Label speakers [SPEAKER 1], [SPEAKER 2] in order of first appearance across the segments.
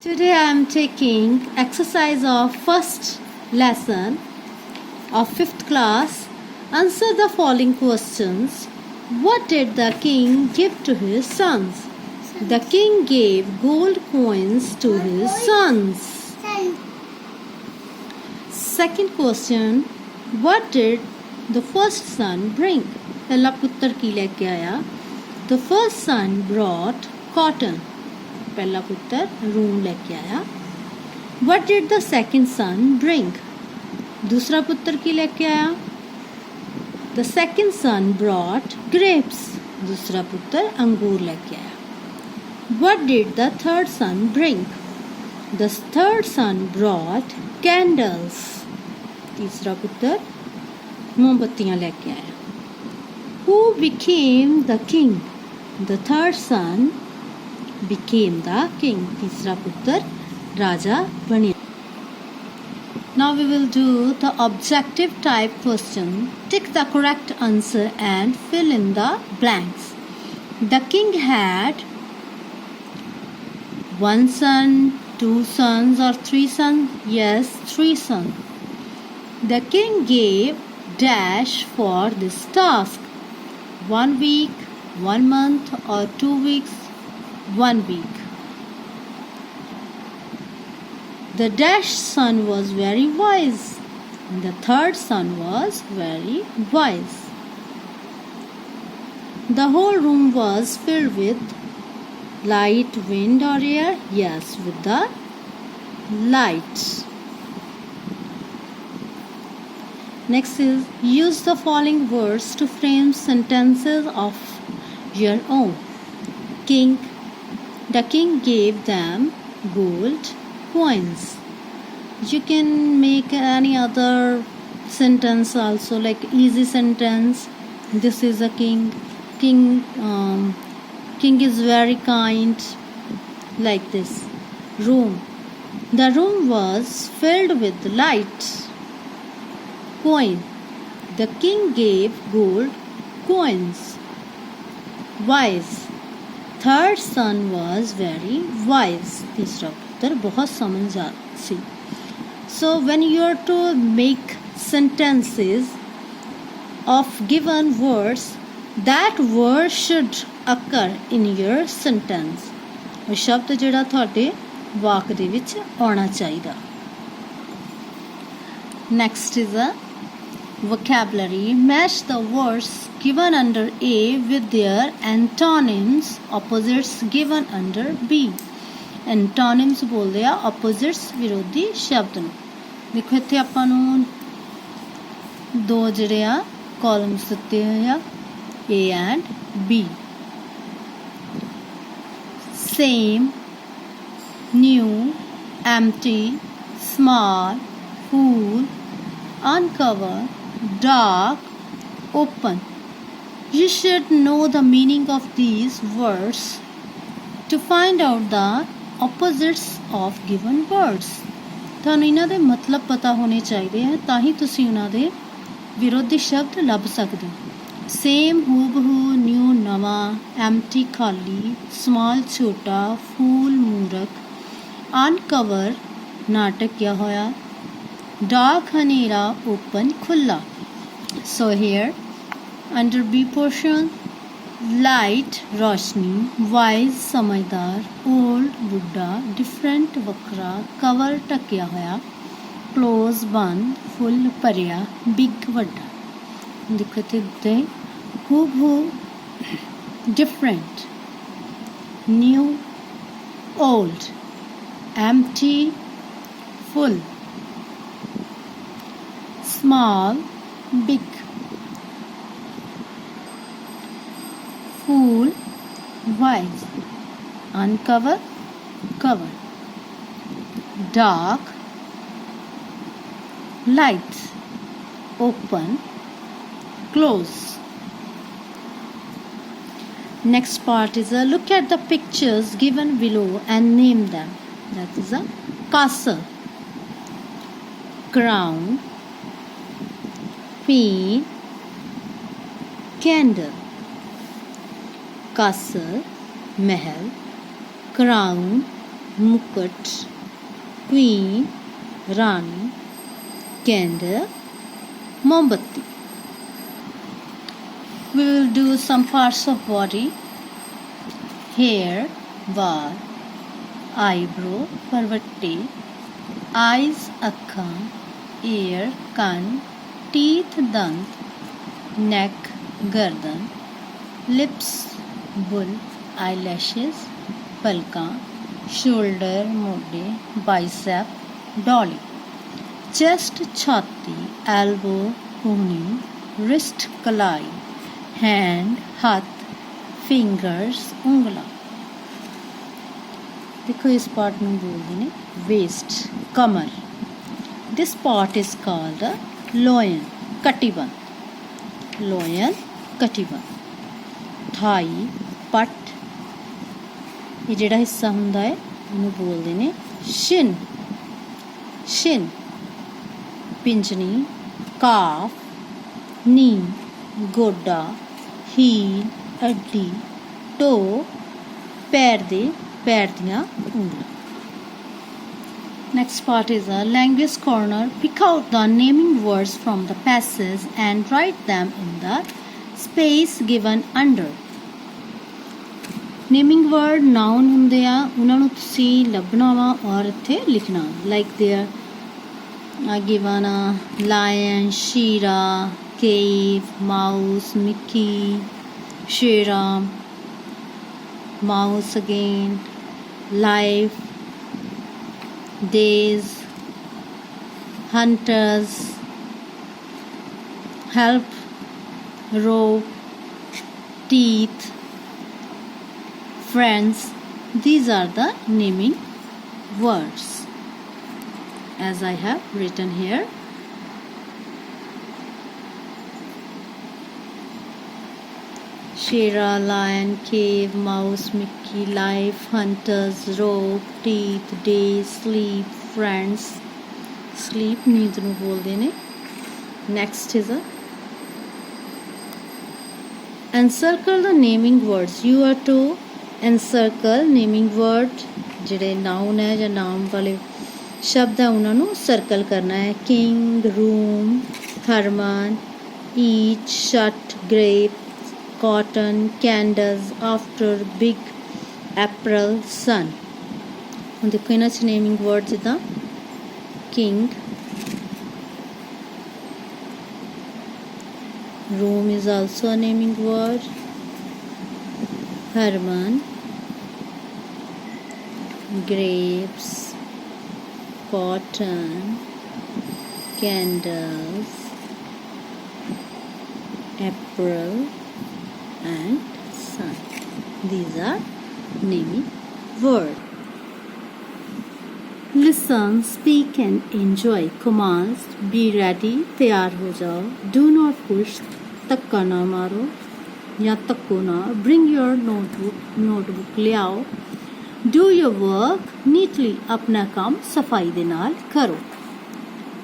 [SPEAKER 1] Today I am taking exercise of first lesson of 5th class. Answer the following questions. What did the king give to his sons? The king gave gold coins to his sons. Second question. What did the first son bring? पहला पुत्र की लेके आया. The first son brought cotton. पहला पुत्र room लेके आया. What did the second son bring? दूसरा पुत्र की लेके आया. The second son brought grapes. दूसरा पुत्र अंगूर लेके आया. What did the third son bring? The third son brought candles. तीसरा पुत्र मोमबत्तियां लेके आया. Who became the king? The third son became the king. तीसरा पुत्र राजा बने. Now we will do the objective type question. Tick the correct answer and fill in the blanks. The king had one son, two sons or three sons? Yes, three sons. The king gave dash for this task. 1 week, 1 month or 2 weeks, 1 week. The dash son was very wise. The third son was very wise. The whole room was filled with light, wind or air? Yes, with the light. Next is use the following words to frame sentences of your own. King. The king gave them gold coins. You can make any other sentence also, like easy sentence. This is a king. King is very kind. Like this. Room. The room was filled with light. Coin. The king gave gold coins. Wise. Third son was very wise. तीसरा पुत्र बहुत समझदार सी. So when you are to make sentences of given words, that word should occur in your sentence. ਉਹ ਸ਼ਬਦ ਜਿਹੜਾ ਤੁਹਾਡੇ ਵਾਕ ਦੇ ਵਿੱਚ ਆਉਣਾ ਚਾਹੀਦਾ. Next is a vocabulary. Match the words given under A with their antonyms, opposites given under B. Antonyms ਬੋਲਦੇ ਆ opposites ਵਿਰੋਧੀ ਸ਼ਬਦ ਨੂੰ. ਦੇਖੋ ਇੱਥੇ ਆਪਾਂ ਨੂੰ ਦੋ ਜਿਹੜੇ ਆ columns ਦਿੱਤੇ ਹੋਏ ਆ A and B. Same, new, empty, small, full, uncover, dark, open. You should know the meaning of these words to find out the opposites of given words. ਤੁਹਾਨੂੰ ਇਹਨਾਂ ਦੇ ਮਤਲਬ ਪਤਾ ਹੋਣੇ ਚਾਹੀਦੇ ਹੈ ਤਾਂ ਹੀ ਤੁਸੀਂ ਉਹਨਾਂ ਦੇ ਵਿਰੋਧੀ ਸ਼ਬਦ ਲੱਭ ਸਕਦੇ ਹੋ. ਸੇਮ ਹੂਬਹੂ, ਨਿਊ ਨਵਾਂ, ਐਮਟੀ ਖਾਲੀ, ਸਮਾਲ ਛੋਟਾ, ਫੂਲ ਮੂਰਖ, ਅਨਕਵਰ ਨਾਟਕ ਕਿਆ ਹੋਇਆ, dark ਹਨੇਰਾ, open ਖੁੱਲਾ. So here under B portion, light Roshni, wise समझदार, old बुढ़ा, different ਵੱਖਰਾ, cover ਢੱਕਿਆ ਹੋਇਆ, close ਬੰਦ, full ਭਰਿਆ, big ਵੱਡਾ. ਦੇਖੋ ਇੱਥੇ ਦਿੱਤੇ ਹੂਬਹੂ, different, new, old, empty, full, small, big, fool, wise, uncover, cover, dark, light, open, close. Next part is a look at the pictures given below and name them. That is a castle, crown, queen, candle. Castle, Mahal, crown, मुकुट, queen, रानी, candle, मोमबत्ती. We will do some parts of body. Hair, बाल, eyebrow, परवट्टी, eyes, अक्खां, ear, कान, teeth, दंत, neck, गर्दन, lips, bull, eyelashes, पलकां, shoulder, मोढे, bicep, Dolly, chest, छाती, elbow, कूहनी, wrist, कलाई, hand, हाथ, fingers, ਉਂਗਲਾਂ. देखो इस पार्ट में बोलते हैं वेस्ट, कमर. This part is called loin, कटिबंध. लोयन, कटिबंध. थाई, पट. ये जिहड़ा हिस्सा हुंदा है इहनूं बोलदे ने शिन. शिन, पिंजनी, काफ, नी, गोडा, हील, अड्डी, टो, पैर दियां ਉਂਗਲਾਂ. Next part is a language corner. Pick out the naming words from the passage and write them in the space given under. Naming word noun ਹੁੰਦੇ ਆ, ਉਹਨਾਂ ਨੂੰ ਤੁਸੀਂ ਲੱਭਣਾ ਵਾ ਔਰ ਇੱਥੇ ਲਿਖਣਾ. Like there are given a lion, Shira, cave, mouse, Mickey, Shira, mouse again, life, days, hunters, help, rope, teeth, friends. These are the naming words as I have written here. Shira, lion, cave, mouse, Mickey, life, hunters, rope, teeth, day, sleep, friends. Sleep नींद नूं बोलदे ने. Next is a encircle the naming words. You are to encircle naming word. ਜਿਹੜੇ noun है ਜਾਂ noun वाले शब्द है उन्हां नूं circle करना है. King, room, Herman, eat, shut, grape, cotton, candles, after, big, April, sun. ਹੁਣ ਦੇਖੋ ਇਹਨਾਂ 'ਚ ਨੇਮਿੰਗ ਵਰਡ ਜਿੱਦਾਂ king, room is also a naming word, Herman, grapes, cotton, candles, April and sun. These are naming words. Listen, speak and enjoy commands. Be ready, तैयार हो जाओ. Do not push, धक्का ना मारो या धक्को ना. Bring your notebook ले आओ. Do your work neatly, अपना काम सफाई दे नाल करो.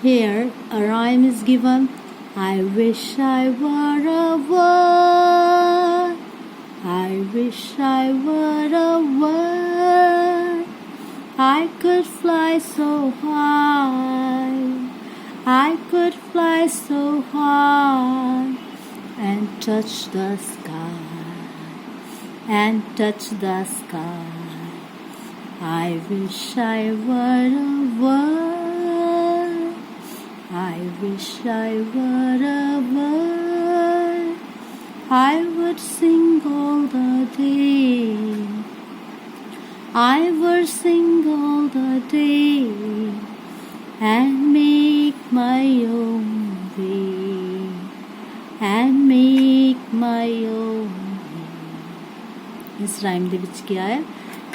[SPEAKER 1] Here a rhyme is given. I wish I were a bird. I wish I were a bird. I could fly so high. I could fly so high and touch the sky. And touch the sky. I wish I were a bird. I wish I were a bird. I would sing all the day. I would sing all the day and make my own way. And make my own way. इस rhyme ਦੇ ਵਿੱਚ क्या है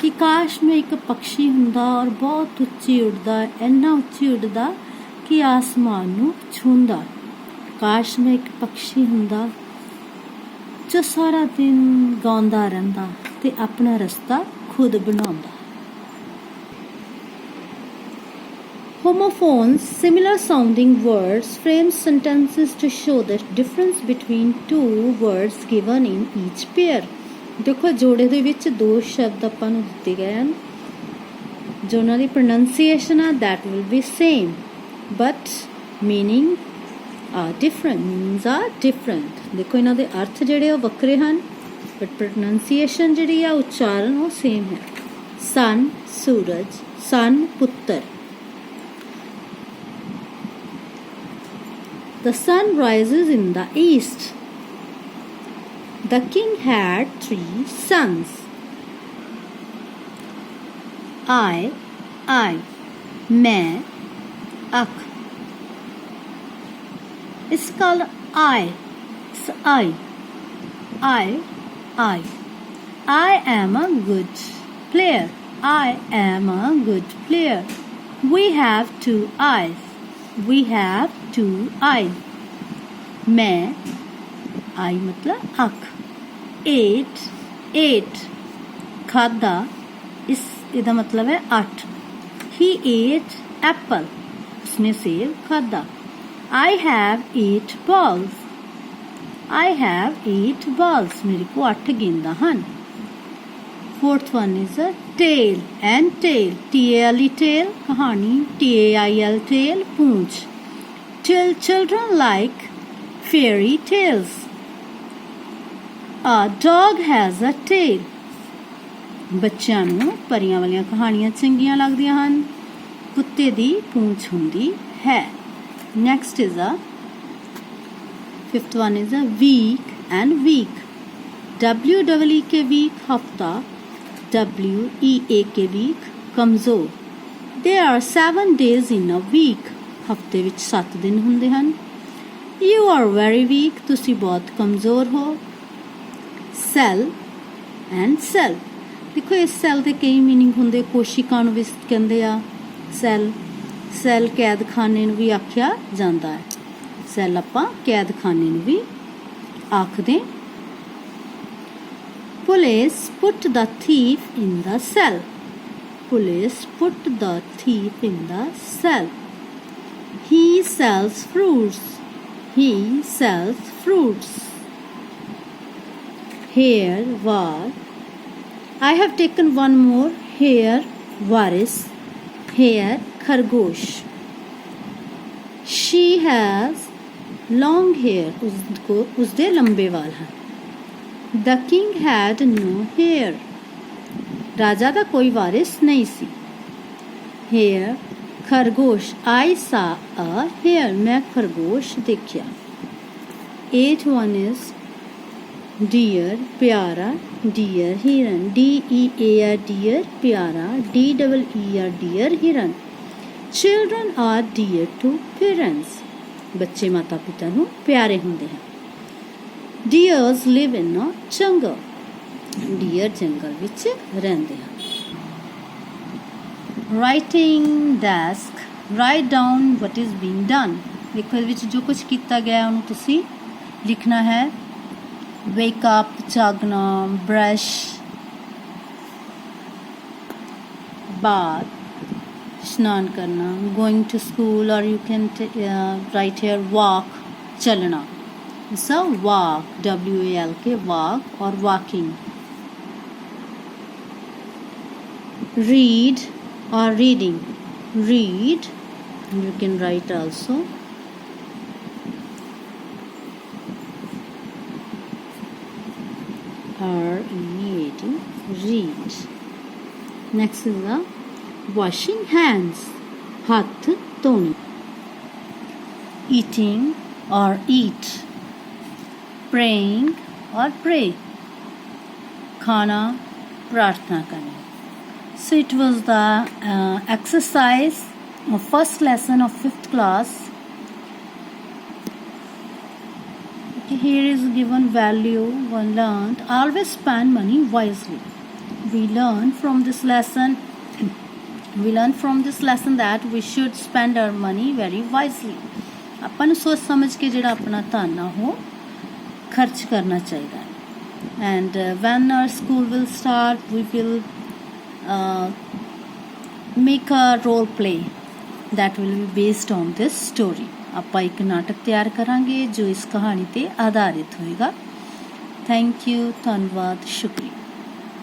[SPEAKER 1] कि काश मैं एक पक्षी ਹੁੰਦਾ और बहुत ਉੱਚੀ ਉੱਡਦਾ, ਇੰਨਾ ਉੱਚੀ ਉੱਡਦਾ कि आसमान ਨੂੰ ਛੂੰਦਾ. काश मैं एक पक्षी ਹੁੰਦਾ जो सारा दिन गाਉਂਦਾ ਰਹਿੰਦਾ ਤੇ ਆਪਣਾ ਰਸਤਾ खुद बनाਉਂਦਾ. Homophones, similar sounding words, frame sentences to show the difference between two words given in each pair. देखो जोड़े ਦੇ ਵਿੱਚ ਦੋ ਸ਼ਬਦ ਆਪਾਂ ਨੂੰ ਦਿੱਤੇ ਗਏ ਹਨ जो उन्होंने pronunciation है that will be same but meaning are different, meanings are different. देखो इन्हों दे अर्थ जिहड़े वो वक्रे हैं but pronunciation जिहड़ी है उच्चारण वो same है. sun सूरज, sun पुत्र. The sun rises in the east. The king had 3 sons. I, मैं, अख. It's called I. It's I. I am a good player. I am a good player. We have 2 eyes. We have 2 eyes. मैं, I मतलब अख. ate खादा, इस इदा मतलब है 8. He ate apple. उसने सेब खादा. I have 8 balls. I have 8 balls. मेरे को 8 गेंदा हैं. Fourth one is a tail and tail. T-A-L-E tail कहानी. T-A-I-L tail Poonch. Children like fairy tales. A dog has a tail. ਬੱਚਿਆਂ ਨੂੰ ਪਰੀਆਂ ਵਾਲੀਆਂ ਕਹਾਣੀਆਂ ਚੰਗੀਆਂ ਲੱਗਦੀਆਂ ਹਨ. ਕੁੱਤੇ ਦੀ ਪੂੰਛ ਹੁੰਦੀ ਹੈ. Next is a fifth one is a week and week. W-E-E-K week हफ्ता. W-E-A-K week कमज़ोर. There are 7 days in a week. ਹਫ਼ਤੇ ਵਿੱਚ 7 ਦਿਨ ਹੁੰਦੇ ਹਨ. You are very weak. ਤੁਸੀਂ ਬਹੁਤ ਕਮਜ਼ੋਰ ਹੋ. Cell and cell. देखो इस सैल के कई मीनिंग होंगे. कोशिका भी कहते आ सैल. सैल कैदखाने भी आख्या जाता है. सैल आपां कैदखाने भी आखदे. Police put the thief in the cell. Police put the thief in the cell. He sells fruits. He sells fruits. Here var. I have taken one more. Here varis. Here खरगोश. She has long hair. उसको उसदे लंबे वाल हैं. The king had no hair. राजा दा कोई वारिस नहीं सी. Here खरगोश. I saw a hare. मैं खरगोश देखिया. 8th one is deer प्यारा. deer हिरन. D-E-A-R deer प्यारा. D-E-E-R deer हिरन. Children are dear to parents. बच्चे माता पिता नू प्यारे होंदे हैं. Deers live in a jungle. deer जंगल विच रहंदे हैं. Writing desk. Write down what is being done. देखो इस विच जो कुछ किया गया है उन्हें तुसी लिखना है. Wake up, जागना, brush, bath, स्नान करना, going to school, or you can write here walk, चलना. So walk, W-A-L-K, walk or walking. Read or reading. Read, you can write also. R-E-A-D, read. Next is the washing hands. हाथ धोने. Eating or eat. Praying or pray. खाना, प्रार्थना करना. So it was the exercise of first lesson of 5th class. Here is given value one learned. Always spend money wisely. We learn from this lesson that we should spend our money very wisely. अपन सोच समझ के जिहड़ा अपना धन ना हो खर्च करना चाहिए. And when our school will start, we will make a role play that will be based on this story. ਆਪਾਂ ਇੱਕ ਨਾਟਕ ਤਿਆਰ ਕਰਾਂਗੇ ਜੋ ਇਸ ਕਹਾਣੀ ਤੇ ਆਧਾਰਿਤ ਹੋਏਗਾ. Thank you. ਧੰਨਵਾਦ. ਸ਼ੁਕਰੀਆ.